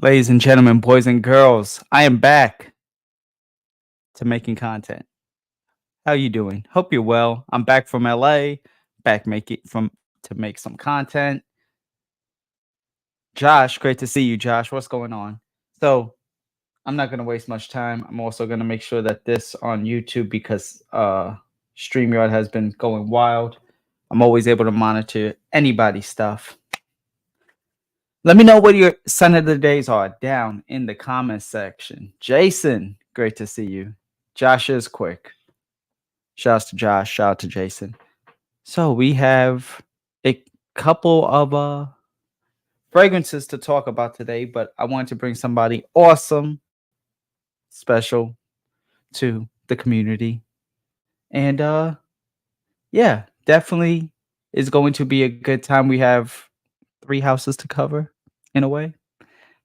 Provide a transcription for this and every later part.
Ladies and gentlemen, boys and girls, I am back to making content. How you doing? Hope you're well. I'm back from LA, back make it from to make some content. Josh, great to see you, Josh. What's going on? So I'm not gonna waste much time. I'm also gonna make sure that this on YouTube because StreamYard has been going wild. I'm always able to monitor anybody's stuff. Let me know what your sun of the days are down in the comments section. Jason, great to see you. Josh is quick. Shouts to Josh. Shout out to Jason. So we have a couple of fragrances to talk about today, but I wanted to bring somebody awesome, special to the community. And yeah, definitely is going to be a good time. We have 3 houses to cover in a way.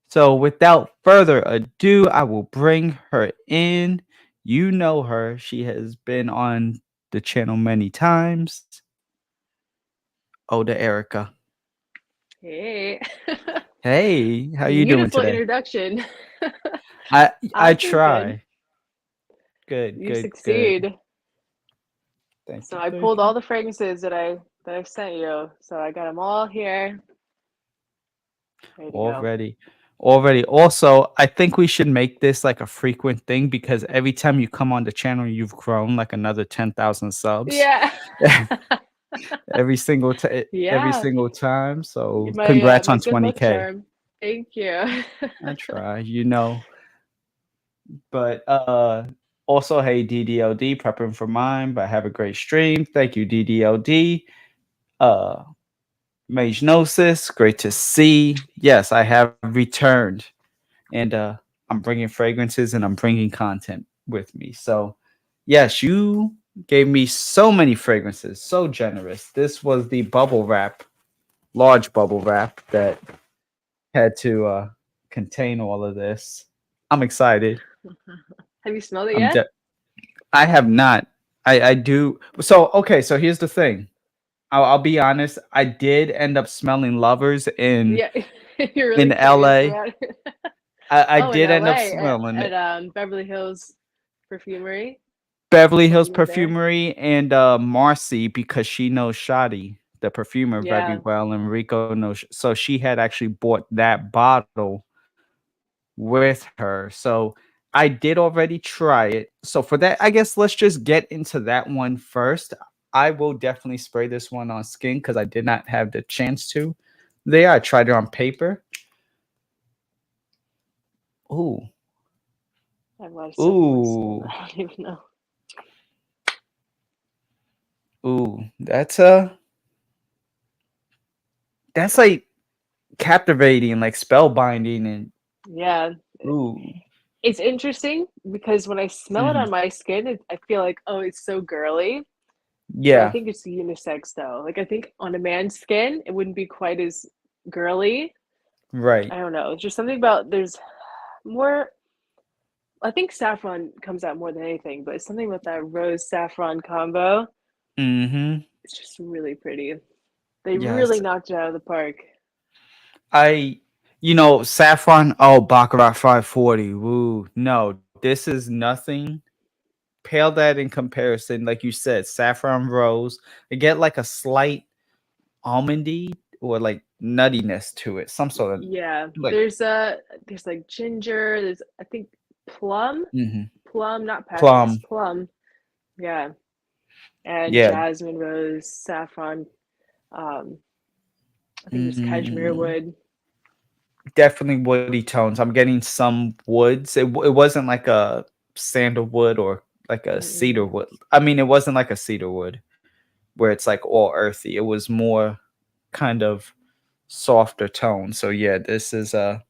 So without further ado, I will bring her in. You know her. She has been on the channel many times. Oda Erica. Hey. Hey, how you doing Beautiful today? introduction. I I'm doing good. try. Good, You good, good. succeed. Thank So you, I thank pulled you. all the fragrances that I've sent you. So I got them all here, ready to go. Already. Also, I think we should make this like a frequent thing because every time you come on the channel, you've grown like another 10,000 subs. Yeah. Every Yeah. single time. So My congrats on good luck 20K. charm. Thank you. I try, you know. But also, hey DDLD, prepping for mine, but have a great stream. Thank you, DDLD. Uh Mage Gnosis, great to see. Yes, I have returned. And I'm bringing fragrances and I'm bringing content with me. So, yes, you gave me so many fragrances, so generous. This was the bubble wrap, large bubble wrap that had to contain all of this. I'm excited. Have you smelled it I'm yet? de- I have not. I do. So okay. So here's the thing. I'll be honest. I did end up smelling lovers Yeah. You're in really curious LA. about it. I Oh, in did end up LA smelling at it. Beverly Hills Perfumery Beverly when Hills you were there. Perfumery and Marcy because she knows Shoddy, the perfumer, very Yeah. well, and Rico knows. So she had actually bought that bottle with her. So I did already try it. So for that, I guess let's just get into that one first. I will definitely spray this one on skin because I did not have the chance to. There, I tried it on paper. Ooh, I have a lot of stuff on my skin. ooh, I don't even know. ooh. That's like captivating, like spellbinding, and Yeah. ooh, It's interesting because when I smell it mhm. on my skin, I feel like, oh, it's so girly. But I Yeah, think it's unisex though. Like I think on a man's skin, it wouldn't be quite as girly. right. I don't know. It's just something about there's more. I think saffron comes out more than anything, but it's something with that rose saffron combo. Mm-hmm. It's just really pretty. They really Yes, knocked it out of the park. I. Saffron. Oh, Baccarat 540. Woo. No, this is nothing. Pale that in comparison, like you said, saffron rose. I get like a slight almondy or like nuttiness to it. Some sort of Yeah, like there's like ginger. There's I think plum, mhm. plum, not passion, Plum. plum. Yeah, and Yeah. jasmine, rose, saffron. Um, I think there's cashmere Mm, wood. definitely woody tones. I'm getting some woods. It wasn't like a sandalwood or like a cedar Mm-mm. wood. I mean, it wasn't like a cedar wood where it's like all earthy. It was more kind of softer tone. So yeah, this is a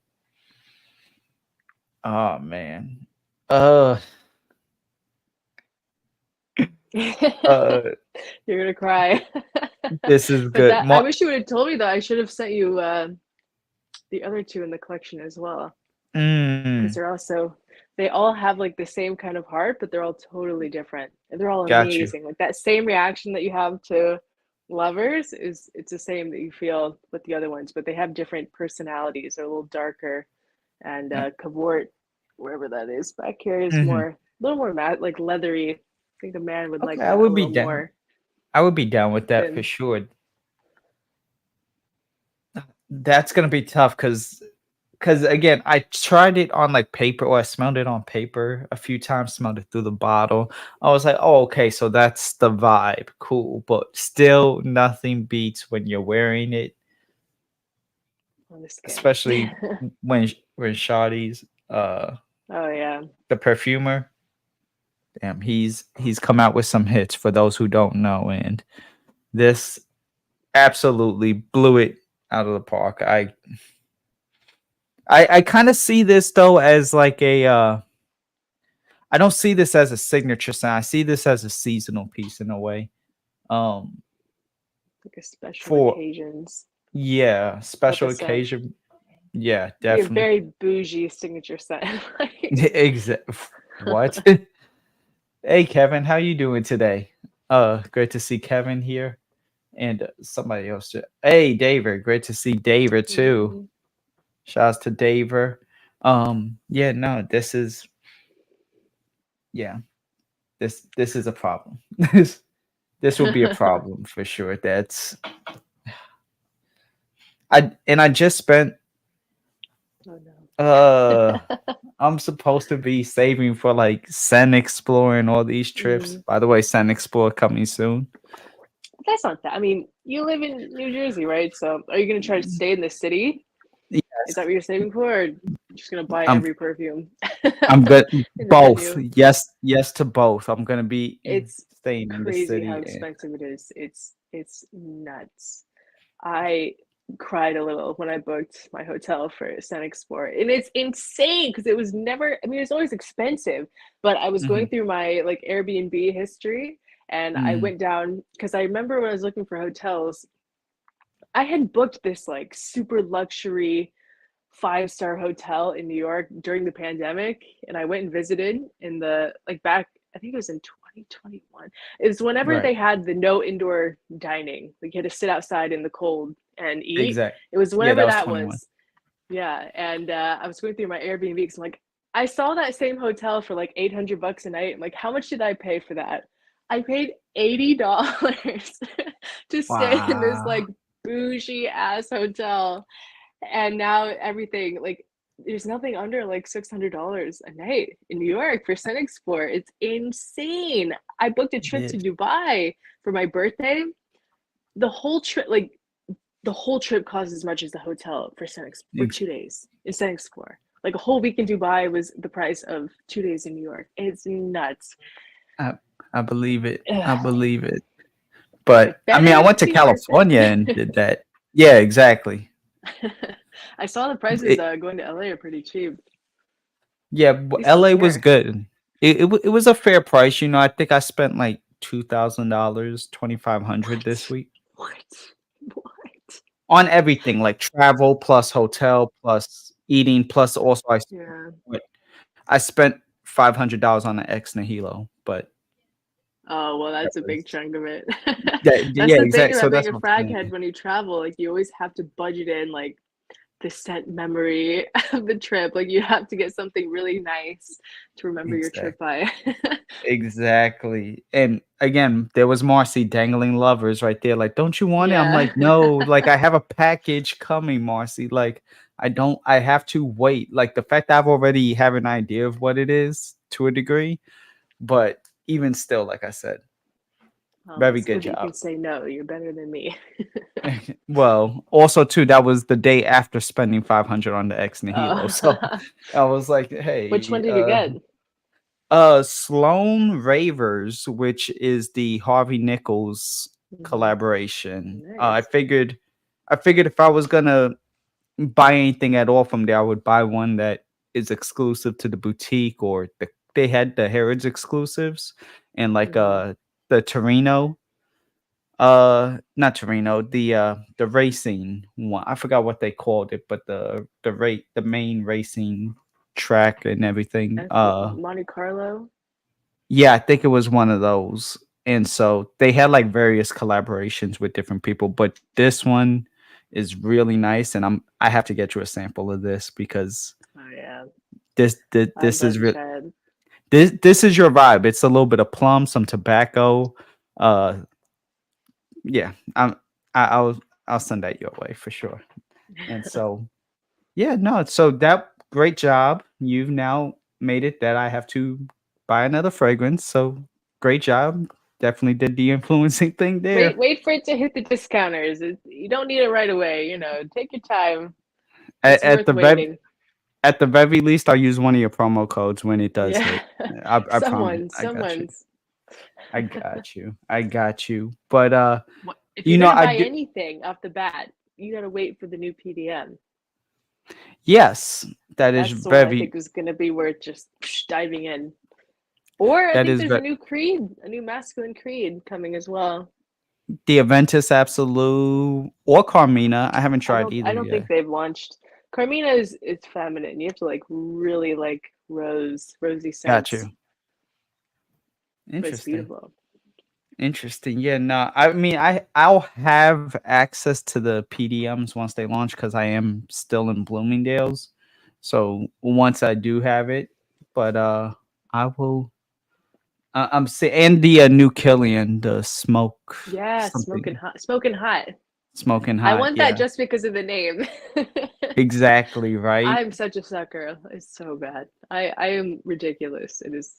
oh man. Uh uh You're gonna cry. this is But good. that I wish you would have told me that. I should have sent you the other two in the collection as well because Mm, they all have like the same kind of heart, but they're all totally different. And they're all got you. amazing. Like that same reaction that you have to lovers is it's the same that you feel with the other ones, but they have different personalities. They're a little darker and Yeah. Cavort, wherever that is back here, is Hmm. more a little more matte, like leathery. I think a man would Okay, like I that a would be little down. more I would be down with that for than. sure. That's gonna be tough because again, I tried it on like paper, or I smelled it on paper a few times, smelled it through the bottle. I was like, oh, okay, so that's the vibe. Cool. But still nothing beats when you're wearing it, On the skin. especially when Shawty's Oh yeah. the perfumer. Damn, he's come out with some hits for those who don't know, and this absolutely blew it out of the park. I kind of see this though as like a I don't see this as a signature scent. I see this as a seasonal piece in a way. Um Like a special for occasions yeah, type special of scent. occasion. Yeah, Be a definitely. very bougie signature scent. Like, Exact. What? Hey Kevin, how you doing today? Great to see Kevin here and somebody else. Hey David, great to see David too. mhm. Shouts to David. Yeah, no, yeah, this is a problem. This will be a problem for sure. I just spent Oh no. uh I'm supposed to be saving for like Scent Explorer and all these trips. Mm. By the way, Scent Explorer coming soon. That's not that. I mean, you live in New Jersey, right? So are you gonna try to stay in the city? Is that Yes. what you're saving for, or just gonna buy I'm every perfume I'm good in the both. menu? Yes, yes to both. I'm gonna be It's staying in the crazy how city and expensive it is. It's nuts. I cried a little when I booked my hotel for Sun Explorer, and it's insane because it was never. I mean, it's always expensive, but I was going mhm, through my like Airbnb history, and I mm, went down because I remember when I was looking for hotels, I had booked this like super luxury 5-star hotel in New York during the pandemic, and I went and visited in the like back. I think it was in 2021. It was whenever right. they had the no indoor dining. Like you had to sit outside in the cold and eat. Exact. It was Yeah, whenever that was that 21. was. Yeah, and I was going through my Airbnb because I'm like, I saw that same hotel for like $800 a night. I'm like, how much did I pay for that? I paid $80 to stay in this Wow. like bougie ass hotel, and now everything like there's nothing under like $600 a night in New York for Sun Explorer. It's insane. I booked a trip Yeah. to Dubai for my birthday. The whole trip, like the whole trip, cost as much as the hotel for for Ex- 2 days in Sun Explorer. Like a whole week in Dubai was the price of 2 days in New York. It's nuts. I, I believe it. I Ugh. believe it. It But I mean, I better went to be worth California and it. did that. Yeah, exactly. I saw the prices It, going to LA are pretty cheap. At yeah, least up LA was here. good. It was a fair price. You know, I think I spent like $2,000, 2,500 this What? week What? What? on everything, like travel plus hotel plus eating plus also Yeah. I spent $500 on an ex nihilo, but Oh, well, that that's a was big chunk of it. That's yeah, the thing exactly. So about being that's a what I'm frag head saying. when you travel. Like, you always have to budget in, like, the scent memory of the trip. Like, you have to get something really nice to remember your trip Exactly. by. Exactly. And again, there was Marcy dangling lovers right there. Like, don't you want it? I'm Yeah. like, no, like I have a package coming, Marcy. Like, I have to wait. Like the fact that I've already have an idea of what it is to a degree, but even still, like I said, Well, very it's good good that you job. can say no. You're better than me. Well, also too, that was the day after spending 500 on the ex nihilo. So Oh. I was like, Which one hey, did you get? Sloan Ravers, which is the Harvey Nichols Hmm. collaboration. Nice. I figured if I was gonna buy anything at all from there, I would buy one that is exclusive to the boutique, or they had the Harrods exclusives and like Hmm. the Torino, not Torino, the racing one. I forgot what they called it, but the main racing track and everything. Monte Carlo. Yeah, I think it was one of those. And so they had like various collaborations with different people, but this one is really nice, and I have to get you a sample of this because Oh I this is love Chad. this is your vibe. It's a little bit of plum, some tobacco. Uh, yeah, I'll send that your way for sure. And so yeah, no, so that great job. You've now made it that I have to buy another fragrance. So great job. Definitely did the influencing thing there. Wait for it to hit the discounters. You don't need it right away. Take your time. At, It's at worth the very waiting. at the very least, I'll use one of your promo codes when it does Yeah. hit. I promise. I got you. Someone's. I got you. I got you. But If you're gonna I buy do. anything off the bat, you gotta wait for the new PDM. Yes, that is That's the one I very. think is gonna be worth just diving in. Or I That think is there's a very. new creed, a new masculine creed coming as well. The Aventus Absolute or Carmina. I haven't tried I either don't think yet. they've launched. Carmina is feminine. You have to like really like rosy Got scents, you. but it's Interesting. beautiful. Interesting. Yeah, no. I mean, I'll have access to the PDMs once they launch because I am still in Bloomingdale's. So once I do have it, but I will. I'm saying and the new Killian, the smoke Yeah, something, smoking hot. smoking I hot. want that Yeah, just because of the name. exactly right. I'm such a sucker. It's so bad. I am ridiculous. It is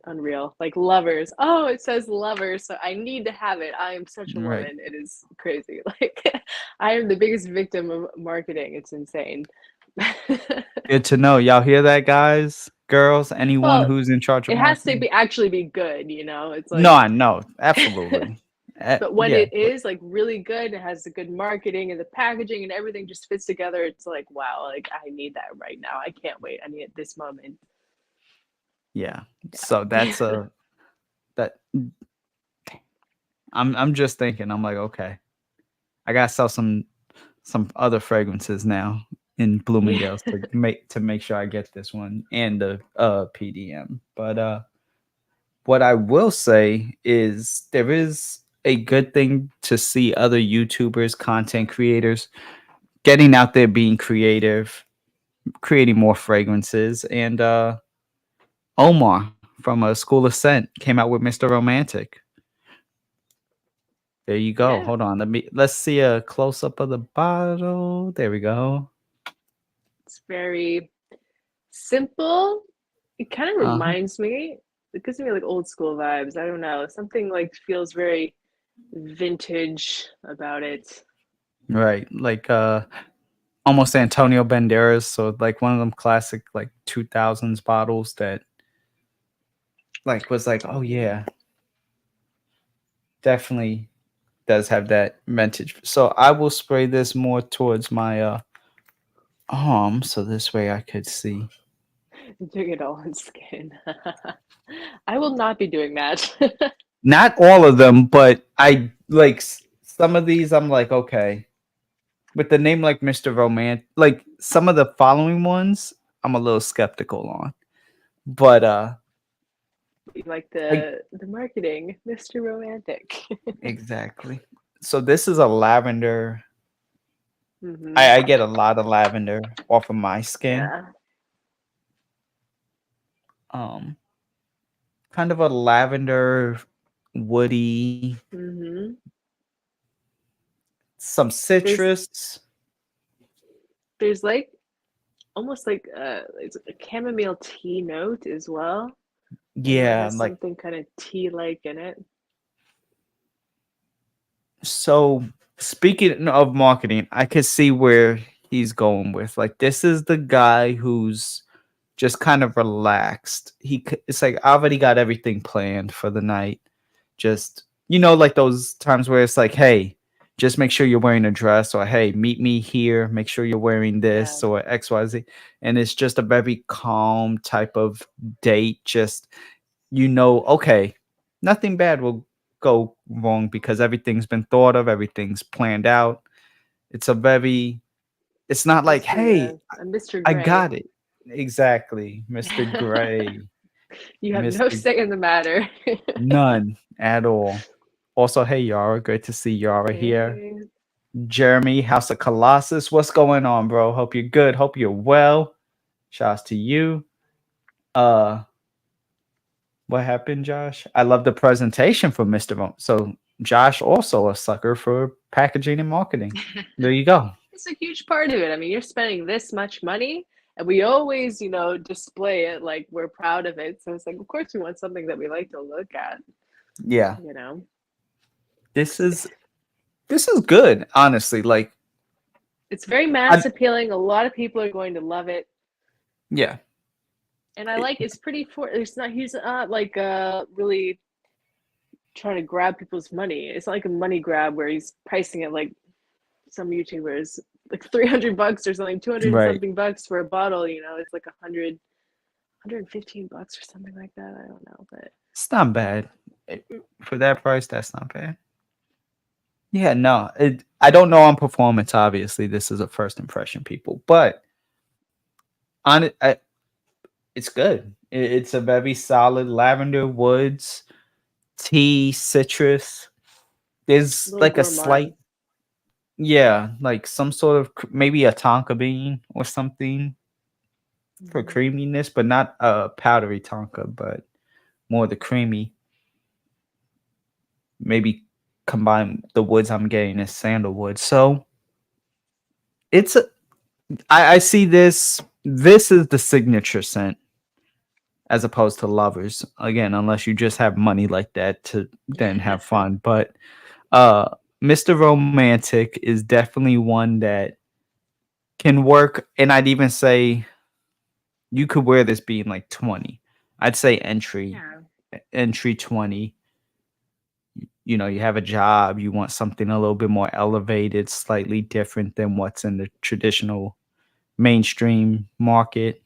unreal. Like lovers. Oh, it says lovers, so I need to have it. I am such a Right. woman. It is crazy. Like I am the biggest victim of marketing. It's insane. Good to know. Y'all hear that, guys, girls, anyone Well, who's in charge of it has to marketing? be actually be good. It's No, like I know, absolutely. but when Yeah, it is like really good, it has the good marketing and the packaging and everything just fits together. It's like, wow, like I need that right now. I can't wait. I need it this moment. yeah. So Yeah. that's a that. I'm just thinking. I'm like, okay, I gotta sell some other fragrances now in Yeah. Bloomingdale's to make sure I get this one and the PDM. But what I will say is there is a good thing to see other YouTubers, content creators getting out there, being creative, creating more fragrances, and Omar from a School of Scent came out with Mr. Romantic. There you go. Yeah. Hold on. Let's see a close up of the bottle. There we go. It's very simple. It kind of Uh-huh. reminds me, it gives me like old school vibes. I don't know. Something like feels very vintage about it. Right. Like almost Antonio Banderas, so like one of them classic like 2000s bottles that like was like, "Oh yeah, definitely does have that vintage." So I will spray this more towards my arm so this way I could see. Doing it all on skin. I will not be doing that. Not all of them, but I like some of these I'm like, okay. With the name like Mr. Romance, like some of the following ones I'm a little skeptical on. But You like I the marketing, Mr. Romantic. exactly. So this is a lavender. Hmm. I get a lot of lavender off of my skin. Yeah. Um kind of a lavender woody, Hmm. some There's citrus. there's like almost like it's a chamomile tea note as well. I know it Yeah, has like something kind of tea-like in it. so speaking of marketing, I could see where he's going with. Like this is the guy who's just kind of relaxed. It's like I already got everything planned for the night. Just like those times where it's like, hey, just make sure you're wearing a dress, or hey, meet me here. Make sure you're wearing Yeah. this or XYZ. And it's just a very calm type of date. Just okay, nothing bad will go wrong because everything's been thought of, everything's planned out. It's a very, it's not like, Just hey, a Mr. I Gray. got it. Exactly, Mr. Gray, You have no Mr. say in the matter. None at all. Also, hey, Yara, great to see Yara here. Hey. Jeremy, House of Colossus, what's going on, bro? Hope you're good. Hope you're well. Shouts to you. Uh, what happened, Josh? I love the presentation for Mr. Mo. So Josh also a sucker for packaging and marketing. There you go. It's a huge part of it. I mean, you're spending this much money, and we always, display it like we're proud of it. So it's like, of course, we want something that we like to look at. Yeah. You know, This is good, honestly. Like, it's very mass appealing. A lot of people are going to love it. yeah. And I like it's pretty for it's not he's not like really trying to grab people's money. It's not like a money grab where he's pricing it like some YouTubers like $300 or something, 200 Right. something bucks for a bottle, it's like 115 bucks or something like that. I don't know, but It's not bad. For that price, that's not bad. Yeah, no. I don't know on performance, obviously. This is a first impression, people. But on it, it's good. It's a very solid lavender, woods, tea, citrus. a There's little like a gourmand. slight, yeah, like some sort of maybe a tonka bean or something for creaminess, but not a powdery tonka, but more the creamy. Maybe combine the woods I'm getting is sandalwood. So it's a, I see this. This is the signature scent as opposed to lovers. Again, unless you just have money like that to then have fun. But uh Mr. Romantic is definitely one that can work. And I'd even say you could wear this being like 20. I'd say Yeah. entry 20. You know, you have a job, you want something a little bit more elevated, slightly different than what's in the traditional mainstream market.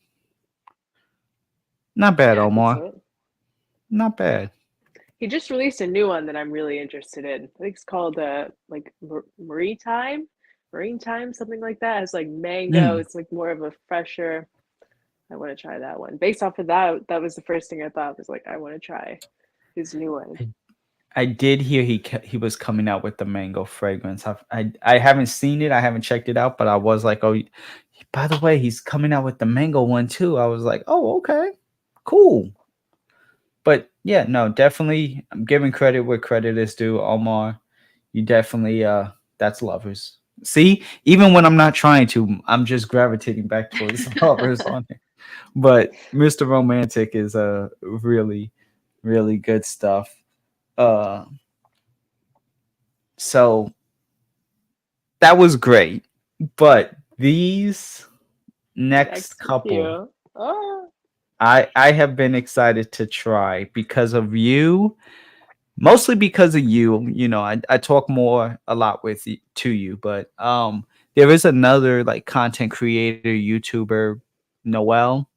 Not bad, Yeah, I can see Omar. it. Not bad. He just released a new one that I'm really interested in. I think it's called like Marine Time, something like that. It's like mango. Mm. It's like more of a fresher. I want to try that one. Based off of that, that was the first thing I thought was like I want to try his new one. I did hear he was coming out with the mango fragrance. I haven't seen it. I haven't checked it out, but I was like, oh, by the way, he's coming out with the mango one too. I was like, oh, okay, cool. But yeah, no, definitely, I'm giving credit where credit is due. Omar, you definitely that's lovers. See, even when I'm not trying to, I'm just gravitating back towards lovers on it. But Mr. Romantic is really, really good stuff. Uh, so that was great. But these next Next couple, few. Oh, I have been excited to try because of you, mostly because of you. You know, I talk more a lot to you, but there is another like content creator, YouTuber, Noelle.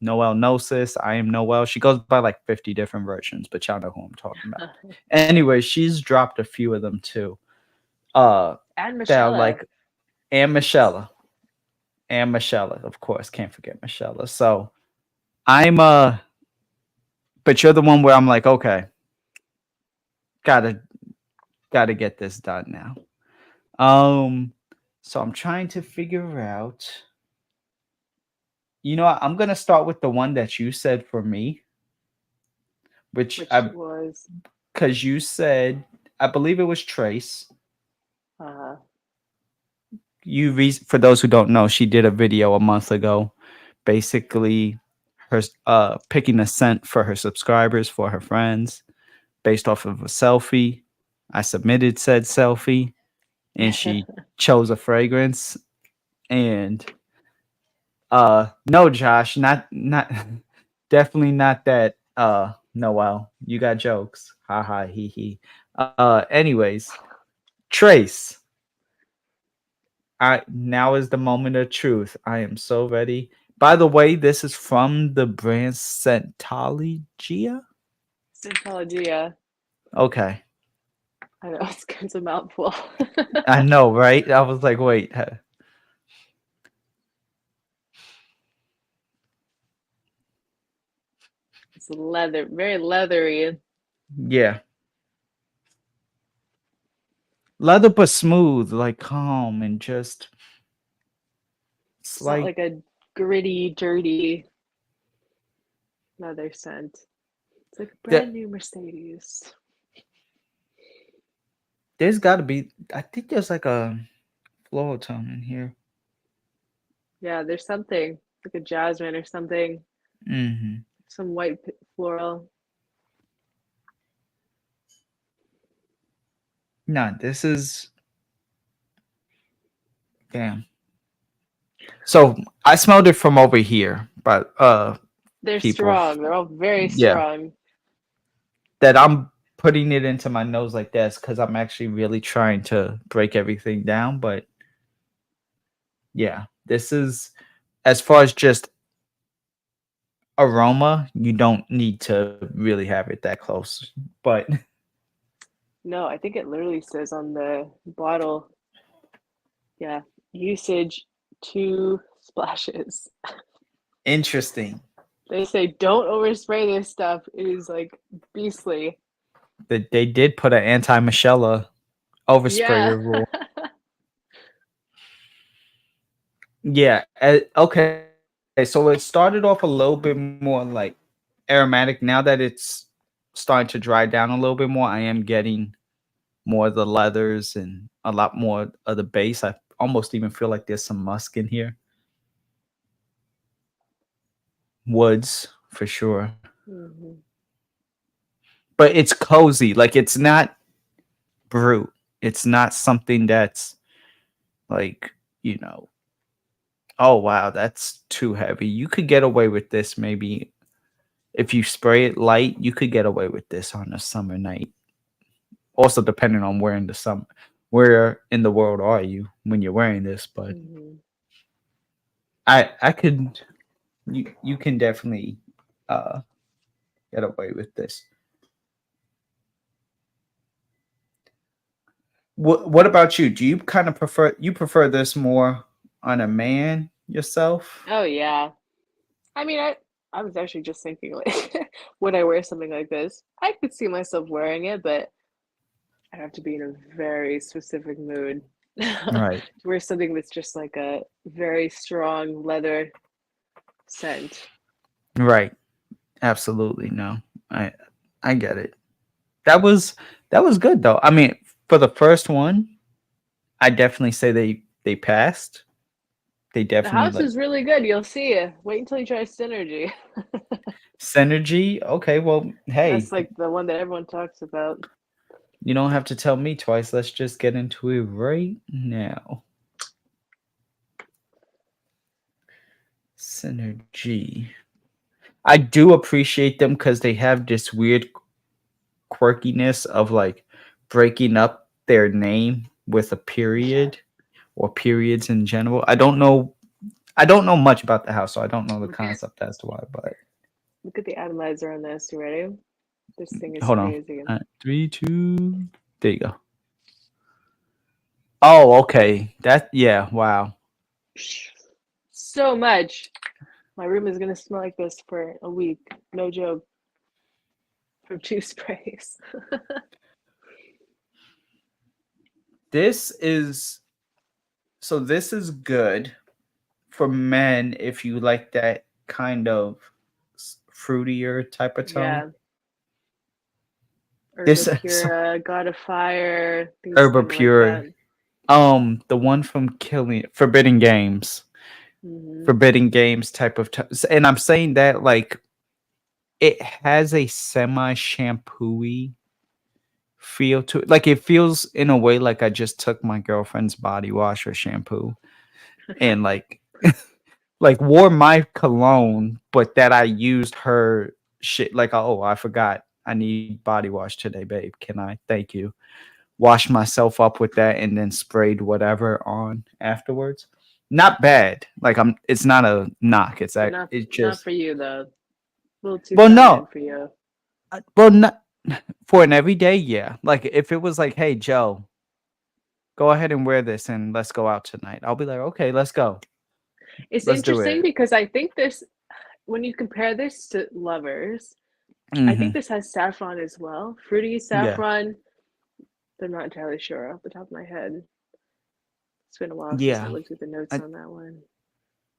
Noelle Gnosis. I am Noelle. She goes by like 50 different versions, but y'all know who I'm talking about. Anyway, she's dropped a few of them too. and That are Michelle. like, and Michelle. And Michelle, of course, can't forget Michelle. So I'm but you're the one where I'm like, okay, gotta get this done now. So I'm trying to figure out. You know, I'm gonna start with the one that you said for me, which Which I was because you said I believe it was Trace. uh For those who don't know, she did a video a month ago, basically her picking a scent for her subscribers for her friends based off of a selfie. I submitted said selfie, and she chose a fragrance. And no, Josh, not definitely not that. Noel, you got jokes. Ha ha he he. Anyways, Trace. Now is the moment of truth. I am so ready. By the way, this is from the brand Scentologia. Scentologia. Okay, I know it's a mouthful. I know, right? I was like, wait, It's leather, very leathery. yeah, leather but smooth, like calm and just It's not slight. like a gritty, dirty leather scent. It's like a There, brand new Mercedes. there's got to be. I think there's like a floral tone in here. Yeah, there's something like a jasmine or something, Mm-hmm. some white floral. Nah, this is damn. So I smelled it from over here, but They're people, strong. They're all very yeah, strong. that I'm putting it into my nose like this because I'm actually really trying to break everything down. But yeah, this is as far as just aroma, you don't need to really have it that close. But No, I think it literally says on the bottle, yeah, usage 2 splashes. interesting They say don't overspray this stuff. It is like beastly. that they did put an anti-Michelle Yeah. oversprayer rule. Yeah. Okay. So it started off a little bit more like aromatic. Now that it's starting to dry down a little bit more, I am getting more of the leathers and a lot more of the base. I almost even feel like there's some musk in here. Woods for sure. Mhm. But it's cozy. Like it's not brute. It's not something that's like, you know, oh wow, that's too heavy. You could get away with this maybe if you spray it light, you could get away with this on a summer night. Also depending on where in the world are you when you're wearing this, but Mhm. I could you can definitely uh get away with this. What about you? Do you kind of prefer this more on a man yourself? Oh yeah. I mean, I was actually just thinking like would I wear something like this? I could see myself wearing it, but I have to be in a very specific mood to Right. wear something that's just like a very strong leather scent. Right. Absolutely. No. I get it. That was that was good though. I mean, for the first one, I definitely say they passed. They The definitely house like is really good. You'll see. Wait until you try Synergy. synergy. Okay, well, That's hey, like the one that everyone talks about. you don't have to tell me twice. Let's just get into it right now. Synergy. I do appreciate them because they have this weird quirkiness of like breaking up their name with a Yeah. period or periods in general. I don't know much about the house, so I don't know the Look at concept as to why, but look at the atomizer on this. You ready? This thing is hold on. crazy. 3, 2, there you go. Oh, okay. That yeah, wow. So much. My room is gonna smell like this for a week. No joke. From 2 sprays. This is this is good for men if you like that kind of fruitier type of tone. Yeah. This so Herbapura, God of Fire, things Herba kind of like Pure. that. The one from Killing Forbidden Games. Hmm. Forbidden Games type of and I'm saying that like it has a semi shampooy feel to it. Like it feels in a way like I just took my girlfriend's body wash or shampoo and like wore my cologne, but that I used her shit. Like, oh, I forgot I need body wash today, babe. Can I? Thank you. Washed myself up with that and then sprayed whatever on afterwards. Not bad. Like it's not a knock. But not It's not just for you though. A little too well, feminine no, for you. well, not for an everyday. Yeah, like if it was like, hey, Joe, go ahead and wear this and let's go out tonight. I'll be like, okay, let's go. It's Let's do interesting it. because I think this, when you compare this to Lovers, I think Hmm. this has saffron as well. Fruity Yeah. saffron. I'm not entirely sure off the top of my head. It's been a while since I Yeah. looked at the notes I, on that one.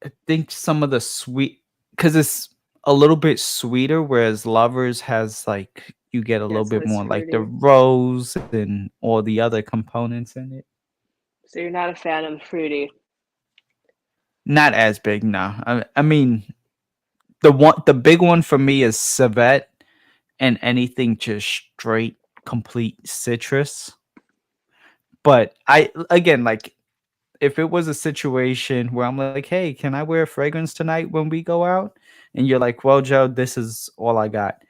I think some of the sweet, because it's a little bit sweeter, whereas Lovers has like you get a Yeah, little it's bit less more like the fruity. rose and all the other components in it. So you're not a fan of the fruity. Not as big, no. I mean, the big one for me is civet and anything just straight complete citrus. But I again like if it was a situation where I'm like, hey, can I wear a fragrance tonight when we go out? And you're like, well, Joe, this is all I got.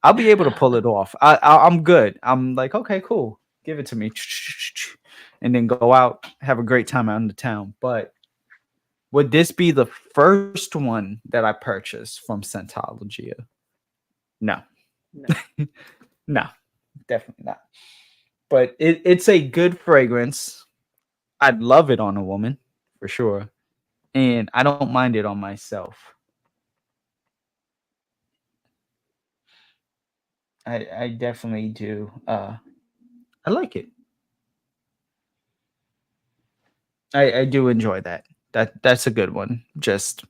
I'll be able to pull it off. I'm good. I'm like, okay, cool. Give it to me, and then go out, have a great time out in the town. But would this be the first one that I purchased from Scentologia? No, No. no, definitely not. But it's a good fragrance. I'd love it on a woman for sure, and I don't mind it on myself. I definitely do. I like it. I do enjoy that. That's a good one. Just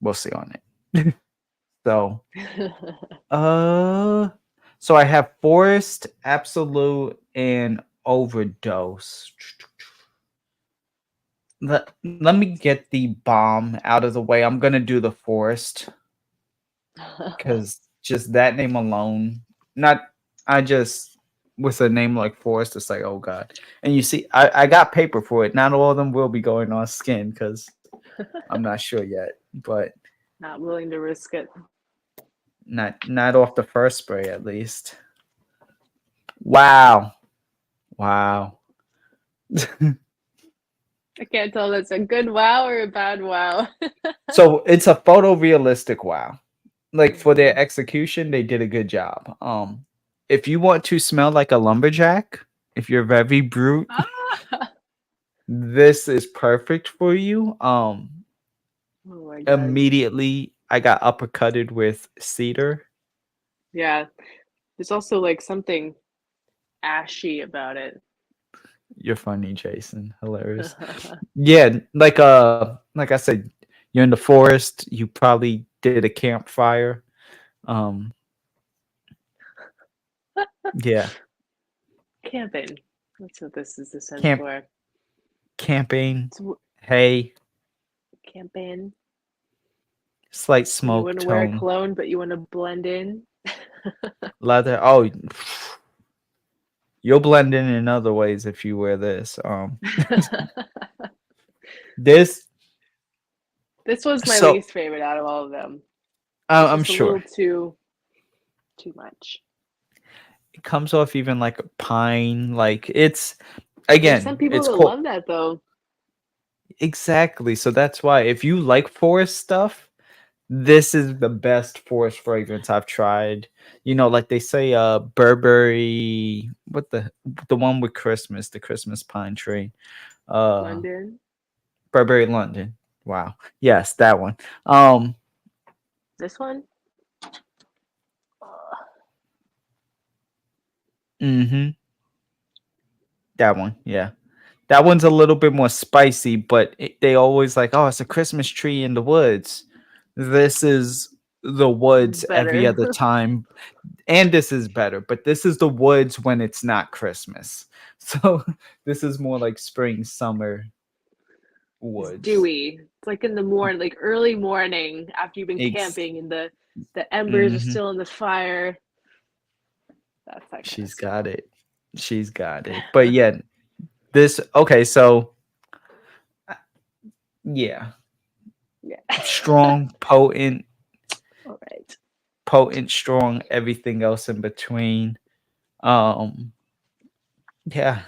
we'll see on it. So uh so I have Forest, Absolute, and Overdose. Let me get the bomb out of the way. I'm gonna do the Forest because just that name alone, not I just with a name like Forest, it's like oh god. And you see, I got paper for it. Not all of them will be going on skin because I'm not sure yet, but Not willing to risk it. not off the first spray at least. Wow, wow. I can't tell if that's a good wow or a bad wow. So it's a photorealistic wow. Like for their Mhm. execution, they did a good job. If you want to smell like a lumberjack, if you're very brute, Ah! this is perfect for you. Oh my god. Immediately I got uppercutted with cedar. Yeah. There's also like something ashy about it. You're funny, Jason. Hilarious. Yeah, like I said, you're in the forest, you probably did a campfire. Um yeah, Camping. That's what this is the sense camp for. camping, It's hay, camping. slight When you smoke want to wear a tone, cologne, but you want to blend in. leather. Oh, you'll blend in other ways if you wear this. This This was my so least favorite out of all of them. It's I'm just a little sure too much. it comes off even like a pine. Like it's There's some again, people it's that cool. love that though. Exactly. So that's why if you like forest stuff, this is the best forest fragrance I've tried. You know, like they say, Burberry. What the one with Christmas, the Christmas pine tree. Uh, London. Burberry London. Wow. Yes, that one. Um. This one. Mm-hmm. That one. Yeah. That one's a little bit more spicy, but they always like, oh, it's a Christmas tree in the woods. This is the woods every Better. other time, and this is better, but this is the woods when it's not Christmas. So this is more like spring, summer It's woods. dewy. It's like in the morning, like early morning after you've been Ex- camping and the embers are hmm still in the fire. That's that kind of She's got smell. it. She's got it. But yeah, this okay. So yeah, Yeah. strong, potent, All right. strong. Everything else in between. Um, yeah,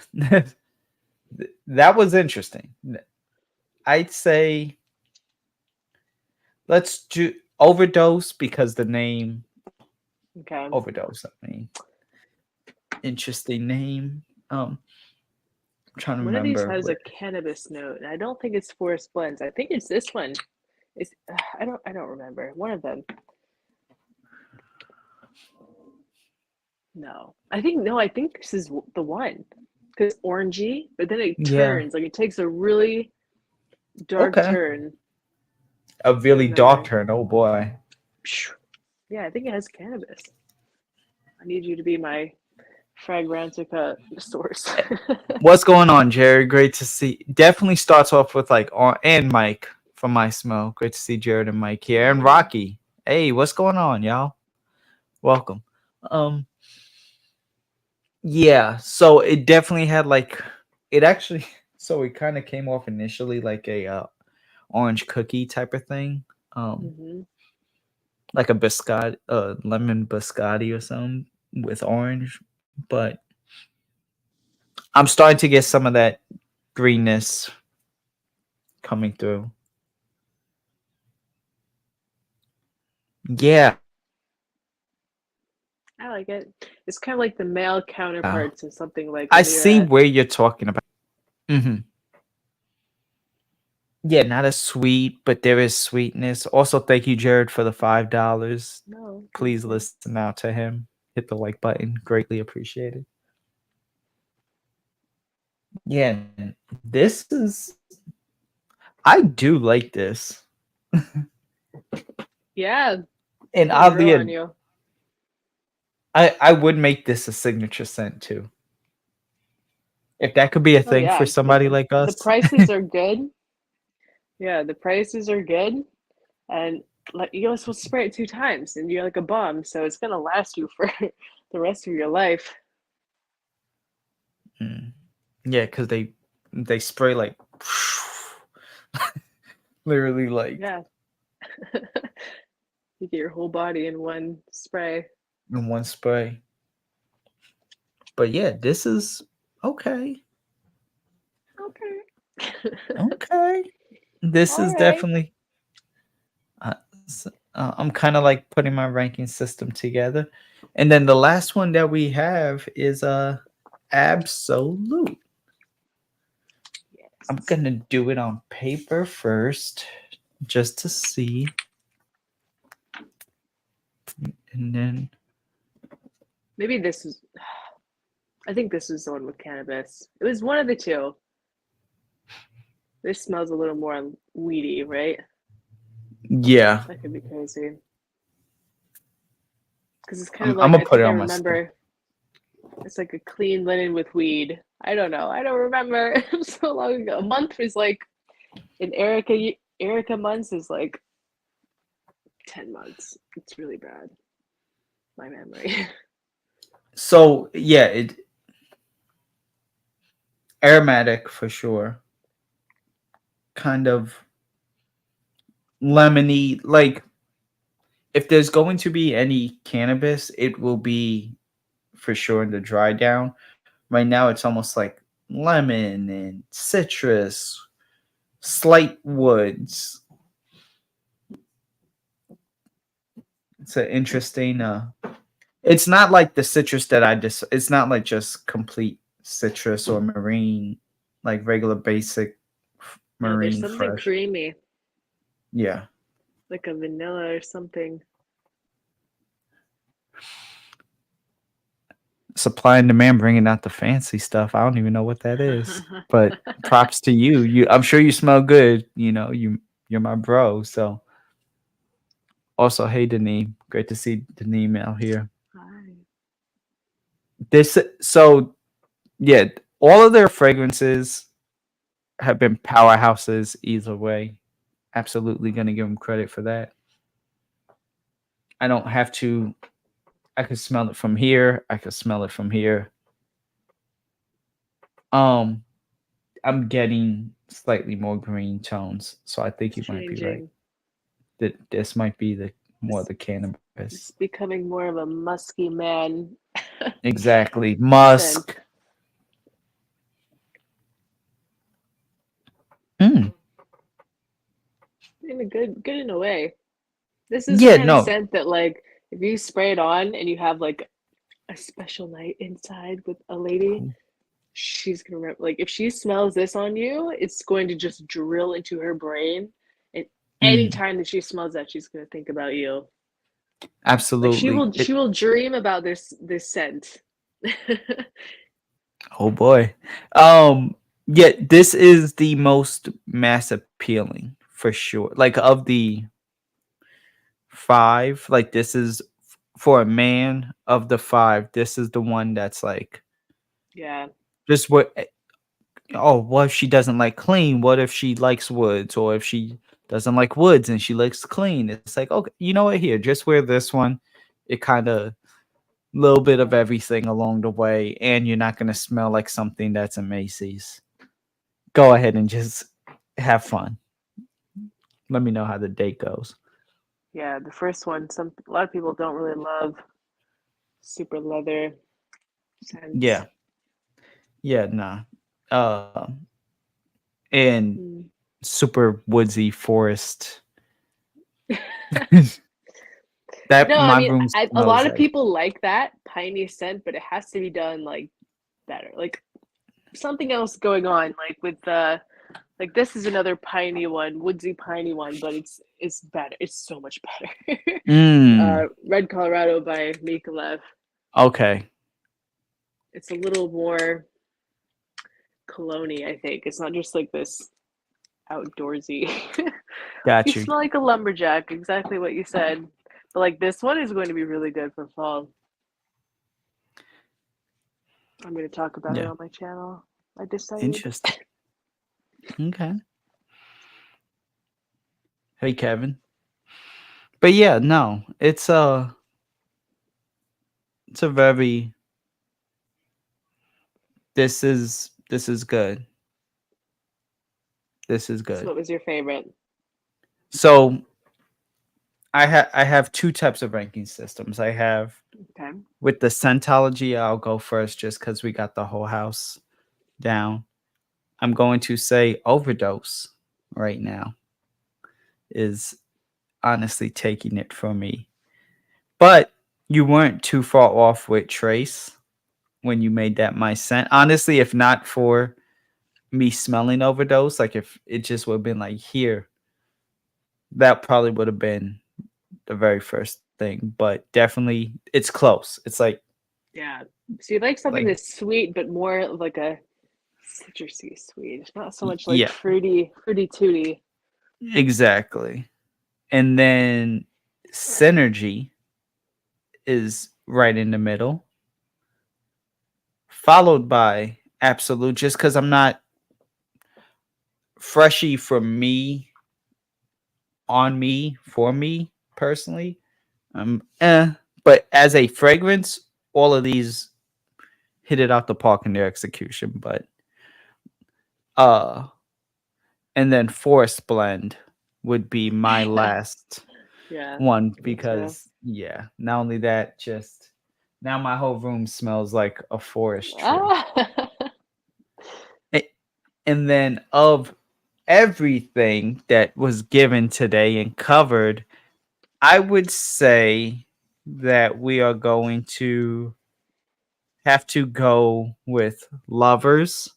that was interesting. I'd say let's do overdose because the name Okay. overdose. I mean, interesting name. I'm trying to One of these remember has a what. cannabis note, and I don't think it's Forest.Blends. I think it's this one. It's I don't remember. One of them. No. I think this is the one. Cuz orangey, but then it Yeah. turns like it takes a really dark Okay. turn. a really dark November. turn. Oh boy. Yeah, I think it has cannabis. I need you to be my Fragrantica source. What's going on, Jerry? Great to see. Definitely starts off with like and Mike from My Smell. Great to see Jared and Mike here, and Hey. Rocky. Hey, what's going on, y'all? Welcome. Um, yeah. So it definitely had like it actually. So it kind of came off initially like a orange cookie type of thing. Mm-hmm. Like a biscotti, lemon biscotti or something with orange, but I'm starting to get some of that greenness coming through. Yeah. I like it. It's kind of like the male counterpart to something like I when you're see at. where you're talking about. Hmm. Yeah, not as sweet, but there is sweetness. Also, thank you, Jared, for the $5. No, thank Please you. listen out to him. Hit the like button. Greatly appreciated. Yeah, this is. I do like this, Yeah, it's and gonna grow on oddly, you. I would make this a signature scent too. If that could be a Oh thing for yeah, somebody like the us. prices are good. Yeah, the prices are good, and like you also spray it 2 times, and you're like a bum, so it's gonna last you for the rest of your life. Mm. Yeah, because they spray like literally like Yeah, you get your whole body in one spray. in one spray. But yeah, this is okay. Okay. Okay. This All is right. definitely. I'm kind of like putting my ranking system together, and then the last one that we have is absolute. I'm Yes. gonna do it on paper first, just to see, and then Maybe this is. I think this is the one with cannabis. It was one of the two. This smells a little more weedy, right? yeah, That could be crazy. Because it's kind I'm of I'm like, gonna I put it think I on my stick. remember it's like a clean linen with weed. I don't know. I don't remember. So long ago. A month was like in Erica months is like 10 months. It's really bad. My memory. So yeah, it aromatic for sure. Kind of lemony. Like if there's going to be any cannabis, it will be for sure in the dry down. Right now, it's almost like lemon and citrus, slight woods. It's an interesting. It's not like the citrus that I just. It's not like just complete citrus or marine, like regular basic No, there's marine something fresh. creamy, Yeah. like a vanilla or something. Supply and demand bringing out the fancy stuff. I don't even know what that is, but props to you. I'm sure you smell good. You know, you're my bro. So also, hey Deneen, great to see Deneen out here. Hi. This so yeah, all of their fragrances have been powerhouses either way. Absolutely gonna give them credit for that. I don't have to. I could smell it from here. I could smell it from here. Um, I'm getting slightly more green tones, so I think It's you might be right. changing. That this might be the more It's, the cannabis. it's becoming more of a musky man Exactly, scent. musk. Mm. In a good in a way. This is the Yeah, kind of no, scent that like if you spray it on and you have like a special night inside with a lady, she's gonna remember. Like if she smells this on you, it's going to just drill into her brain. And mm, anytime that she smells that, she's gonna think about you. Like she absolutely. will she will dream about this scent. Oh boy. Yeah, this is the most mass appealing for for sure. Like of the 5, like this is for a man of the 5. This is the one that's like Yeah. just what. Oh, what if she doesn't like clean? What if she likes woods, or if she doesn't like woods and she likes clean? It's like, okay, you know what? Here, just wear this one. It kind of little bit of everything along the way, and you're not gonna smell like something that's a Macy's. Go ahead and just have fun. Let me know how the date goes. Yeah, the first one, a lot of people don't really love super leather scents. Yeah, yeah, nah. And Mm. super woodsy forest. That No, I my mean, room a smells lot of like. people like that piney scent, but it has to be done like better. Like something else going on, like with the like this is another piney one, woodsy piney one, but it's better. It's so much better. Mm, Red Colorado by Mikolev. okay, It's a little more cologne-y, I think. It's not just like this outdoorsy. You got you. smell like a lumberjack, exactly what you said. But like this one is going to be really good for fall. I'm going to talk about it Yeah, on my channel. I decided. interesting. Okay. Hey, Kevin. But yeah, no, it's a very this is good. This is So good. what was your favorite? So I have two types of ranking systems. I have Okay. with the Scentology, I'll go first just because we got the whole house down. I'm going to say Overdose right now is honestly taking it from me. But you weren't too far off with Trace when you made that my scent. Honestly, if not for me smelling Overdose, like if it just would have been like here, that probably would have been the very first thing. But definitely, it's close. It's Yeah. So you like something like that's sweet, but more of like a citrusy sweet. Not so much like yeah, fruity tooty. exactly. And then Synergy is right in the middle, followed by Absolute. Just because I'm not freshy for me, on me, for me personally. But as a fragrance, all of these hit it out the park in their execution. But uh, and then Forest Blend would be my last Yeah, one me too. because yeah, not only that, just now my whole room smells like a forest tree. Ah. A- And then of everything that was given today and covered, I would say that we are going to have to go with Lovers.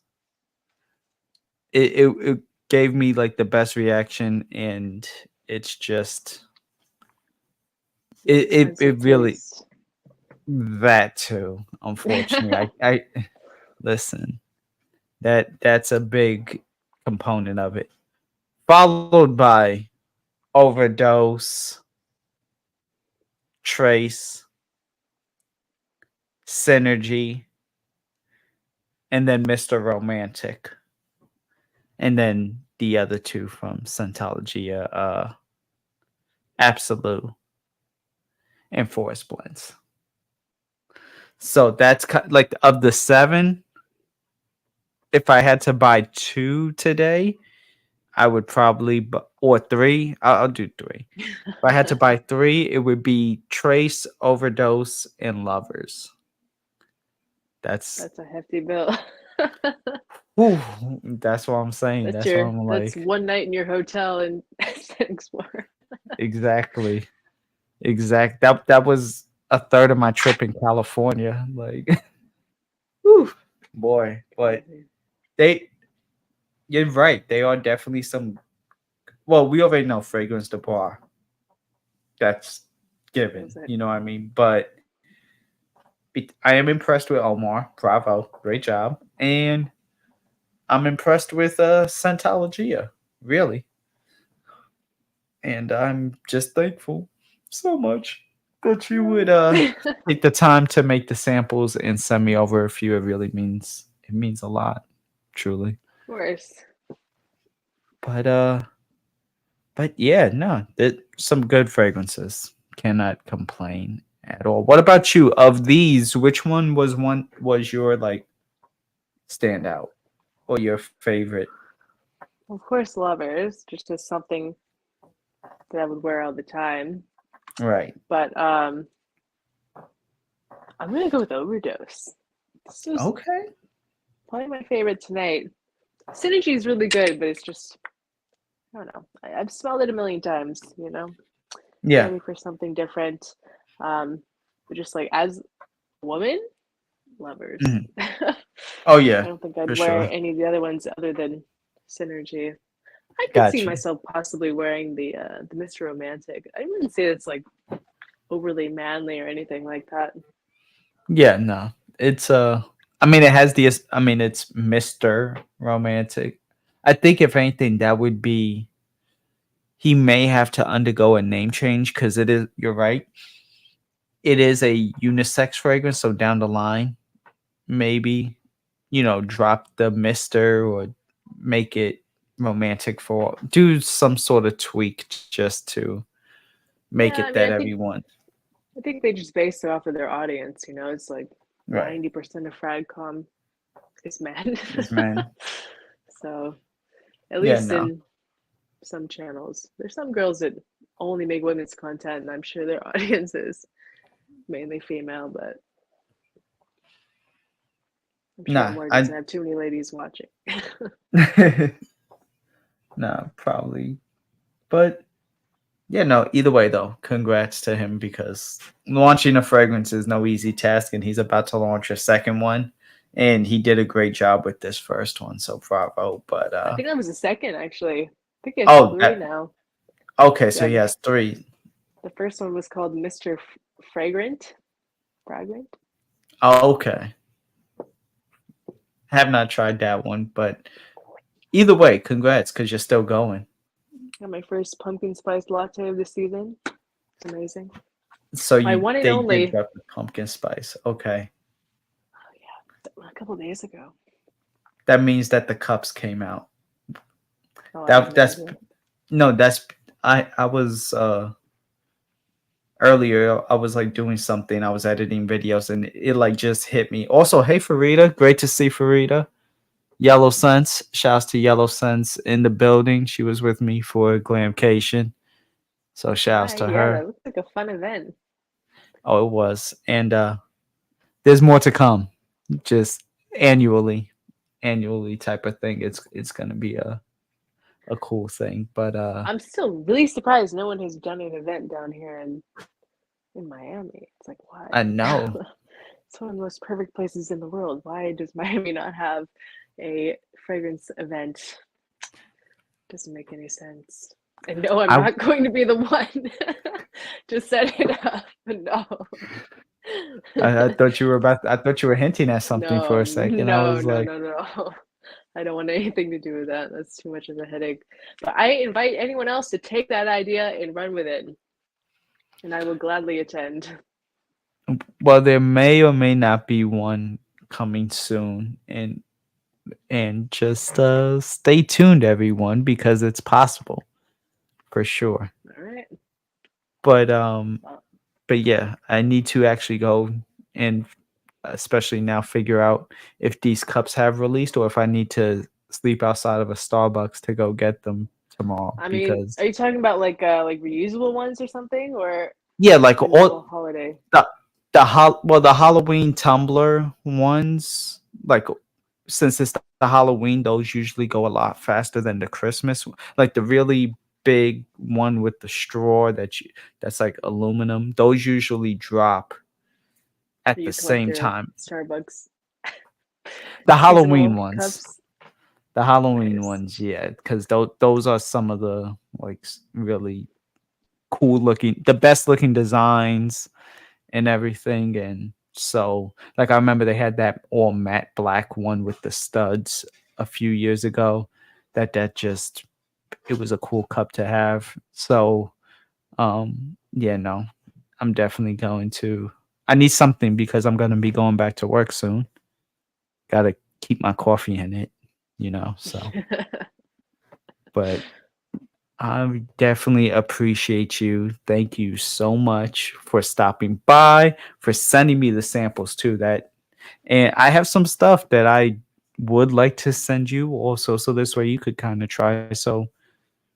It gave me like the best reaction, and it's just Your sense it of really taste. that too. Unfortunately, I listen. That's a big component of it. Followed by Overdose, Trace, Synergy, and then Mr. Romantic. And then the other two from Scentologia, Absolute and Forest.Blends. So that's like of the 7, if I had to buy 2 today, I would probably or 3, I'll do 3. If I had to buy 3, it would be Trace, Overdose, and Lovers. That's That's a hefty bill. whew, that's what I'm saying. That's what I'm That's like. one night in your hotel in Explore. Exactly. That was a third of my trip in California. Like, whew, boy. But Crazy. they, you're right. They are definitely some. Well, we already know Fragrancedubois. That's given. Was it? You know what I mean? But I am impressed with Omar. Bravo, great job. And I'm impressed with Scentologia. Really. And I'm just thankful so much that you would Of take the time to make the samples and send me over a few. It means a lot, truly. course. But but yeah, no, some good fragrances. Cannot complain at all. What about you? Of these, which one was your like standout or your favorite? Of course, lovers, just as something that I would wear all the time. Right. But I'm gonna go with Overdose. This is Okay. probably my favorite tonight. Synergy is really good, but it's just I don't know. I've smelled it a million times, you know. Yeah. Ready for something different. But just like as a woman, lovers. Mhm. I Oh yeah, don't think I'd for wear sure. any of the other ones other than Synergy. I could see Got you. myself possibly wearing the Mr. Romantic. I wouldn't say it's like overly manly or anything like that. Yeah, no. It's I mean it has the I mean it's Mr. Romantic. I think if anything that would be he may have to undergo a name change cuz it is you're right. It is a unisex fragrance so down the line maybe drop the Mr. or make it romantic for do some sort of tweak just to make Yeah, it I mean, that I think everyone I think they just base it off of their audience. You know, it's like right 90% of Fragcom is men. is man. So at Yeah, least no. in some channels, there's some girls that only make women's content, and I'm sure their audience is mainly female, but I'm sure Nah, Amore doesn't I have too many ladies watching. nah, probably. But yeah, no, either way though, congrats to him because launching a fragrance is no easy task and he's about to launch a second one and he did a great job with this first one, so bravo. But I think that was the second, actually. I think he has oh, three now. okay, so Yeah, he has 3. the first one was called Mr. Fragrant. Fragrant? Oh, okay. Have not tried that one, but either way, congrats cuz you're still going. Got my first pumpkin spice latte of the season. It's amazing. So My you one and they did only. drop the pumpkin spice. Okay. Oh, yeah, a couple days ago. That means that the cups came out. Oh, I have That no that's idea. no, that's I was earlier I was like doing something. I was editing videos and it like just hit me. Also, hey Farida, great to see Farida. Yellow Sense, shouts to Yellow Sense in the building. She was with me for GLAMCATION. So shouts Hi, to yeah, her. that looks like a fun event. Oh, it was. And there's more to come. Just annually, annually type of thing. It's gonna be a cool thing. But I'm still really surprised no one has done an event down here in Miami. It's like, why? I know. It's one of the most perfect places in the world. Why does Miami not have a fragrance event? Doesn't make any sense. And no, I'm I not going to be the one to set it up. No. I thought you were I thought you were hinting at something for No, a second. I no, was no, like, no, no. I don't want anything to do with that. That's too much of a headache. But I invite anyone else to take that idea and run with it, and I will gladly attend. well, there may or may not be one coming soon, and just stay tuned, everyone, because it's possible for sure. All right. But Well, but yeah, I need to actually go and especially now figure out if these cups have released or if I need to sleep outside of a Starbucks to go get them tomorrow I mean, because are you talking about like reusable ones or something, or yeah, like the normal all holiday? the Halloween tumbler ones, like since it's the Halloween, those usually go a lot faster than the Christmas. Like the really big one with the straw that's like aluminum. Those usually drop at You the collect same your time. Starbucks The Halloween seasonal ones. cups. The Halloween Nice. ones, yeah, because those are some of the like really cool looking, the best looking designs and everything. And so, like, I remember they had that all matte black one with the studs a few years ago. That just it was a cool cup to have. So yeah, no, I'm definitely going to. I need something because I'm gonna be going back to work soon. Gotta keep my coffee in it, So, but I definitely appreciate you. Thank you so much for stopping by, for sending me the samples too. And I have some stuff that I would like to send you also, so this way you could kind of try. So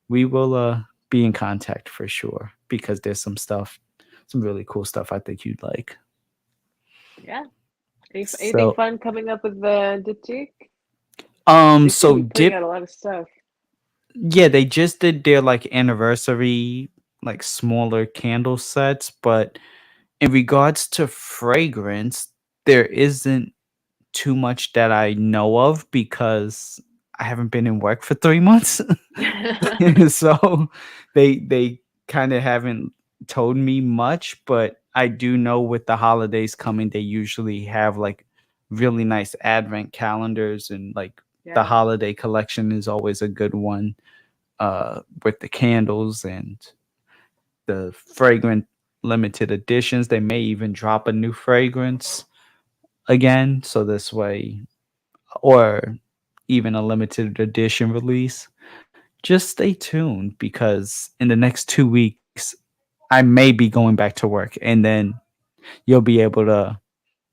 we will be in contact for sure because there's some really cool stuff I think you'd like. Yeah. Anything So fun coming up with the Diptyque? They seem to so be putting Dip, out a lot of stuff. yeah, they just did their like anniversary like smaller candle sets, but in regards to fragrance, there isn't too much that I know of because I haven't been in work for 3 months. So they kind of haven't told me much, but I do know with the holidays coming, they usually have like really nice advent calendars, and like the Yeah. holiday collection is always a good one with the candles and the fragrant limited editions. They may even drop a new fragrance again, so this way, or even a limited edition release. Just stay tuned because in the next 2 weeks, I may be going back to work, and then you'll be able to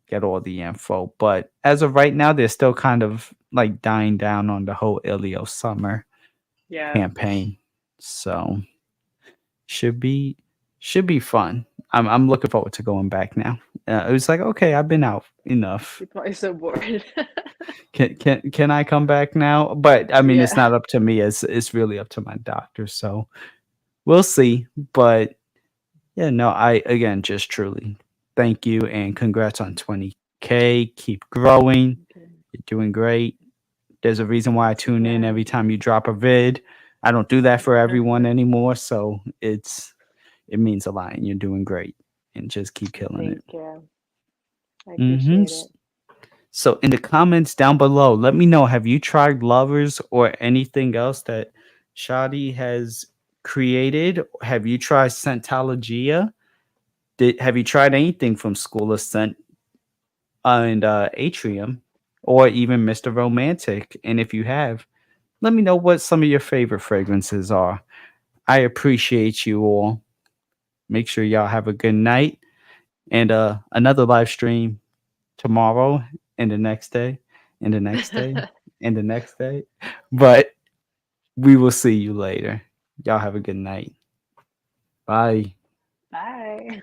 get all the info. But as of right now, they're still kind of like dying down on the whole Ilio summer Yeah. campaign. So should be should be fun. I'm looking forward to going back now. It was like, okay, I've been out enough. You're probably so bored. Can I come back now? But I mean, it's Yeah. not up to me. It's really up to my doctor. So we'll see. But yeah, no, I again just truly thank you and congrats on 20K. Keep growing. Okay. You're doing great. There's a reason why I tune in Yeah. every time you drop a vid. I don't do that for everyone anymore, so it means a lot, and you're doing great. And just keep killing it. Thank you. I hmm appreciate it. So in the comments down below, let me know, have you tried Lovers or anything else that Shadi has created? Have you tried Scentologia? Have you tried anything from School of Scent and Atrium, or even Mr. Romantic? And if you have, let me know what some of your favorite fragrances are. I appreciate you all. Make sure y'all have a good night, and another live stream tomorrow, and the next day, and the next day, and the next day. But we will see you later. Y'all have a good night. Bye. Bye.